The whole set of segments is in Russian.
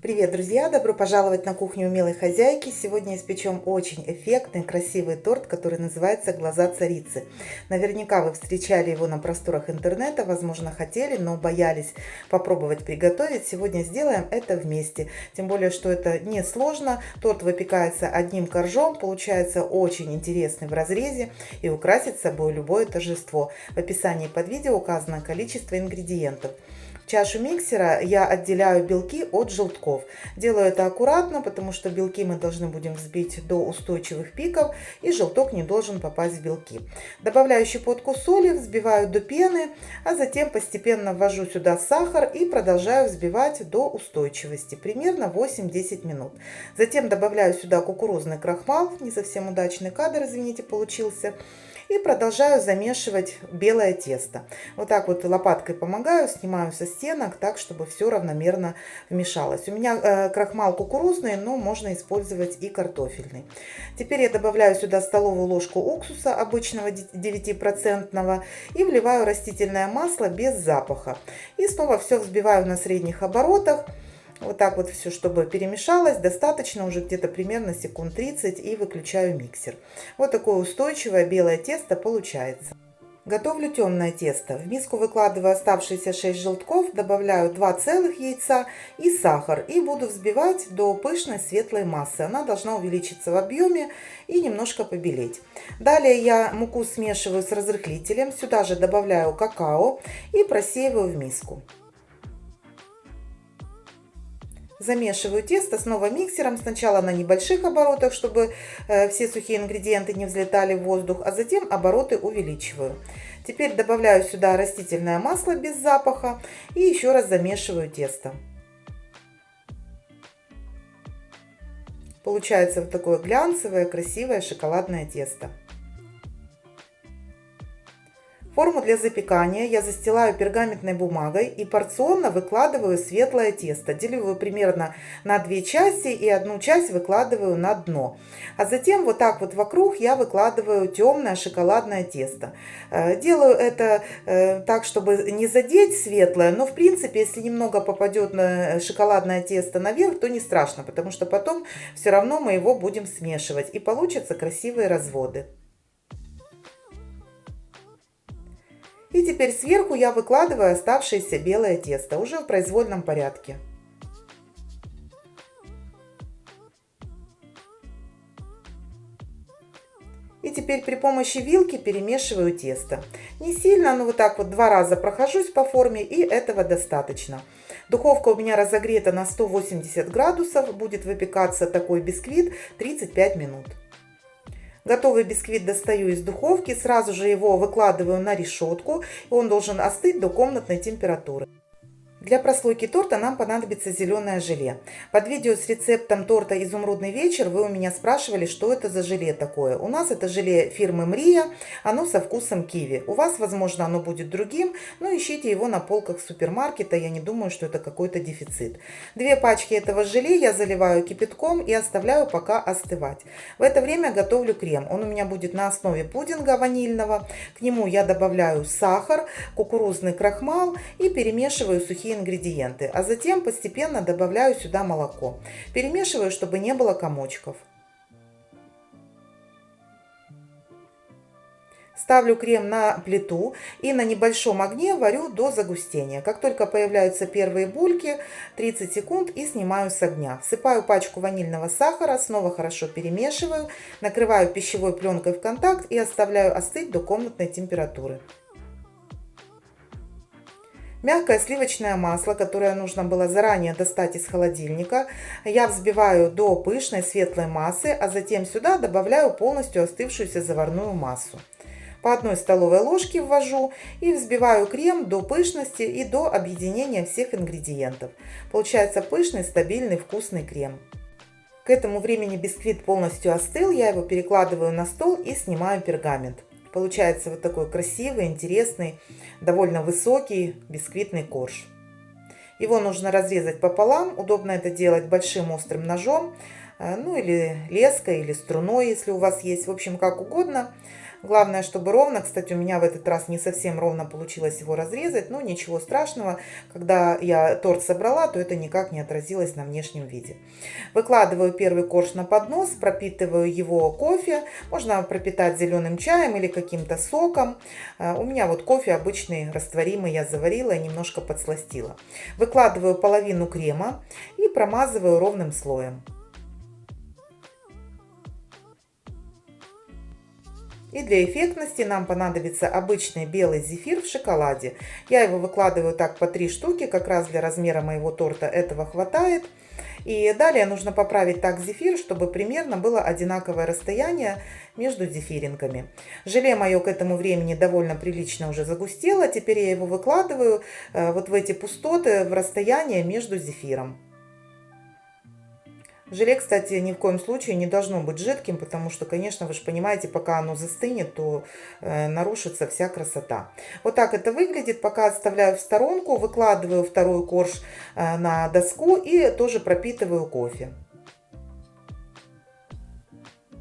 Привет, друзья! Добро пожаловать на кухню умелой хозяйки. Сегодня испечем очень эффектный, красивый торт, который называется «Глаза царицы». Наверняка вы встречали его на просторах интернета, возможно, хотели, но боялись попробовать приготовить. Сегодня сделаем это вместе. Тем более, что это несложно. Торт выпекается одним коржом, получается очень интересный в разрезе и украсит собой любое торжество. В описании под видео указано количество ингредиентов. В чашу миксера я отделяю белки от желтков. Делаю это аккуратно, потому что белки мы должны будем взбить до устойчивых пиков, и желток не должен попасть в белки. Добавляю щепотку соли, взбиваю до пены, а затем постепенно ввожу сюда сахар и продолжаю взбивать до устойчивости, примерно 8-10 минут. Затем добавляю сюда кукурузный крахмал, не совсем удачный кадр, извините, получился. И продолжаю замешивать белое тесто. Вот так вот лопаткой помогаю, снимаю со стенок, так, чтобы все равномерно вмешалось. У меня крахмал кукурузный, но можно использовать и картофельный. Теперь я добавляю сюда столовую ложку уксуса, обычного 9%, и вливаю растительное масло без запаха. И снова все взбиваю на средних оборотах. Вот так вот все, чтобы перемешалось, достаточно уже где-то примерно секунд 30, и выключаю миксер. Вот такое устойчивое белое тесто получается. Готовлю темное тесто. В миску выкладываю оставшиеся 6 желтков, добавляю 2 целых яйца и сахар. И буду взбивать до пышной светлой массы. Она должна увеличиться в объеме и немножко побелеть. Далее я муку смешиваю с разрыхлителем. Сюда же добавляю какао и просеиваю в миску. Замешиваю тесто снова миксером, сначала на небольших оборотах, чтобы все сухие ингредиенты не взлетали в воздух, а затем обороты увеличиваю. Теперь добавляю сюда растительное масло без запаха и еще раз замешиваю тесто. Получается вот такое глянцевое, красивое шоколадное тесто. Форму для запекания я застилаю пергаментной бумагой и порционно выкладываю светлое тесто. Делю его примерно на 2 части и одну часть выкладываю на дно. А затем вот так вот вокруг я выкладываю темное шоколадное тесто. Делаю это так, чтобы не задеть светлое, но в принципе, если немного попадет на шоколадное тесто наверх, то не страшно, потому что потом все равно мы его будем смешивать и получатся красивые разводы. И теперь сверху я выкладываю оставшееся белое тесто, уже в произвольном порядке. И теперь при помощи вилки перемешиваю тесто. Не сильно, но вот так вот 2 раза прохожусь по форме, и этого достаточно. Духовка у меня разогрета на 180 градусов, будет выпекаться такой бисквит 35 минут. Готовый бисквит достаю из духовки, сразу же его выкладываю на решетку, и он должен остыть до комнатной температуры. Для прослойки торта нам понадобится зеленое желе. Под видео с рецептом торта «Изумрудный вечер» вы у меня спрашивали, что это за желе такое. У нас это желе фирмы Мрия, оно со вкусом киви. У вас, возможно, оно будет другим, но ищите его на полках супермаркета, я не думаю, что это какой-то дефицит. 2 пачки этого желе я заливаю кипятком и оставляю пока остывать. В это время готовлю крем. Он у меня будет на основе пудинга ванильного. К нему я добавляю сахар, кукурузный крахмал и перемешиваю сухие ингредиенты, а затем постепенно добавляю сюда молоко. Перемешиваю, чтобы не было комочков. Ставлю крем на плиту и на небольшом огне варю до загустения. Как только появляются первые бульки, 30 секунд, и снимаю с огня. Всыпаю пачку ванильного сахара, снова хорошо перемешиваю, накрываю пищевой пленкой в контакт и оставляю остыть до комнатной температуры. Мягкое сливочное масло, которое нужно было заранее достать из холодильника, я взбиваю до пышной светлой массы, а затем сюда добавляю полностью остывшуюся заварную массу. По 1 столовой ложке ввожу и взбиваю крем до пышности и до объединения всех ингредиентов. Получается пышный, стабильный, вкусный крем. К этому времени бисквит полностью остыл, я его перекладываю на стол и снимаю пергамент. Получается вот такой красивый, интересный, довольно высокий бисквитный корж. Его нужно разрезать пополам. Удобно это делать большим острым ножом, ну или леской, или струной, если у вас есть. В общем, как угодно. Главное, чтобы ровно. Кстати, у меня в этот раз не совсем ровно получилось его разрезать, но ничего страшного. Когда я торт собрала, то это никак не отразилось на внешнем виде. Выкладываю первый корж на поднос, пропитываю его кофе. Можно пропитать зеленым чаем или каким-то соком. У меня вот кофе обычный, растворимый, я заварила и немножко подсластила. Выкладываю половину крема и промазываю ровным слоем. И для эффектности нам понадобится обычный белый зефир в шоколаде. Я его выкладываю так по 3 штуки, как раз для размера моего торта этого хватает. И далее нужно поправить так зефир, чтобы примерно было одинаковое расстояние между зефиринками. Желе мое к этому времени довольно прилично уже загустело. Теперь я его выкладываю вот в эти пустоты в расстояние между зефиром. Желе, кстати, ни в коем случае не должно быть жидким, потому что, конечно, вы же понимаете, пока оно застынет, то нарушится вся красота. Вот так это выглядит. Пока отставляю в сторонку, выкладываю второй корж на доску и тоже пропитываю кофе.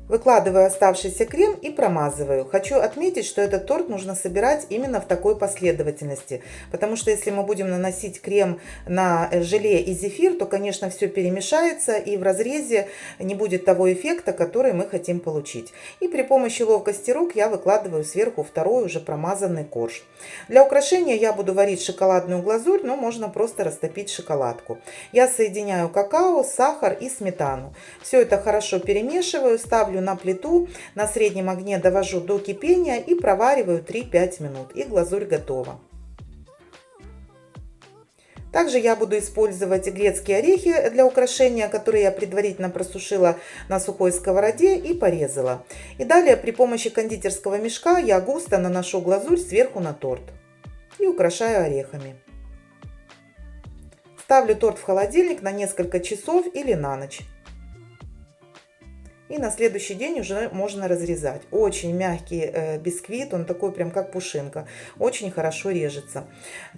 Выкладываю оставшийся крем и промазываю. Хочу отметить, что этот торт нужно собирать именно в такой последовательности, потому что если мы будем наносить крем на желе и зефир, то, конечно, все перемешается и в разрезе не будет того эффекта, который мы хотим получить. И при помощи ловкости рук я выкладываю сверху второй уже промазанный корж. Для украшения я буду варить шоколадную глазурь, но можно просто растопить шоколадку. Я соединяю какао, сахар и сметану. Все это хорошо перемешиваю, ставлю на плиту, на среднем огне довожу до кипения и провариваю 3-5 минут. И глазурь готова. Также я буду использовать грецкие орехи для украшения, которые я предварительно просушила на сухой сковороде и порезала. И далее при помощи кондитерского мешка я густо наношу глазурь сверху на торт и украшаю орехами. Ставлю торт в холодильник на несколько часов или на ночь. И на следующий день уже можно разрезать. Очень мягкий бисквит, он такой прям как пушинка. Очень хорошо режется.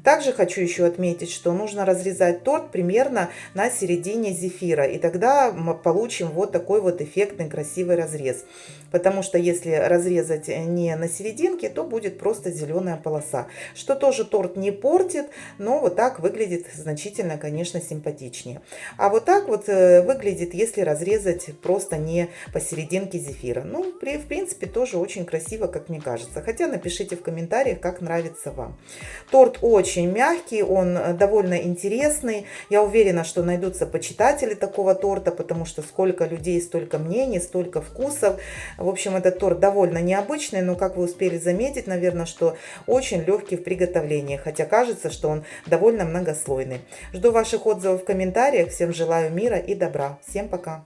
Также хочу еще отметить, что нужно разрезать торт примерно на середине зефира. И тогда мы получим вот такой вот эффектный красивый разрез. Потому что если разрезать не на серединке, то будет просто зеленая полоса. Что тоже торт не портит, но вот так выглядит значительно, конечно, симпатичнее. А вот так вот выглядит, если разрезать просто не посерединке зефира. Ну, в принципе, тоже очень красиво, как мне кажется. Хотя напишите в комментариях, как нравится вам. Торт очень мягкий, он довольно интересный. Я уверена, что найдутся почитатели такого торта, потому что сколько людей, столько мнений, столько вкусов. В общем, этот торт довольно необычный, но, как вы успели заметить, наверное, что очень легкий в приготовлении. Хотя кажется, что он довольно многослойный. Жду ваших отзывов в комментариях. Всем желаю мира и добра. Всем пока!